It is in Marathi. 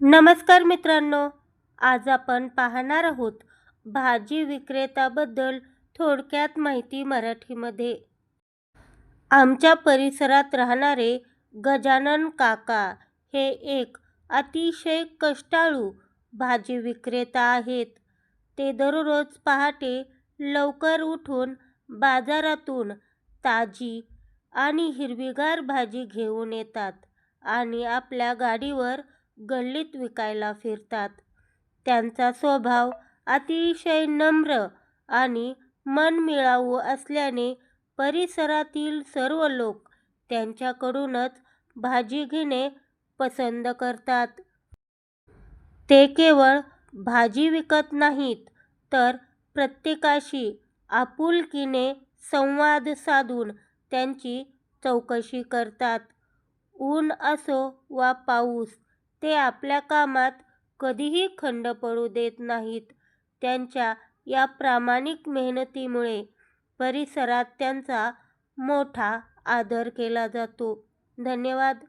नमस्कार मित्रांनो, आज आपण पाहणार आहोत भाजी विक्रेत्याबद्दल थोडक्यात माहिती मराठीमध्ये. आमच्या परिसरात राहणारे गजानन काका हे एक अतिशय कष्टाळू भाजी विक्रेता आहेत. ते दररोज पहाटे लवकर उठून बाजारातून ताजी आणि हिरवीगार भाजी घेऊन येतात आणि आपल्या गाडीवर गल्लीत विकायला फिरतात. त्यांचा स्वभाव अतिशय नम्र आणि मनमिळावू असल्याने परिसरातील सर्व लोक त्यांच्याकडूनच भाजी घेणे पसंत करतात. ते केवळ भाजी विकत नाहीत, तर प्रत्येकाशी आपुलकीने संवाद साधून त्यांची चौकशी करतात. ऊन असो वा पाऊस, ते आपल्या कामात कधीही खंड पडू देत नाहीत. त्यांच्या या प्रामाणिक मेहनतीमुळे परिसरात त्यांचा मोठा आदर केला जातो. धन्यवाद.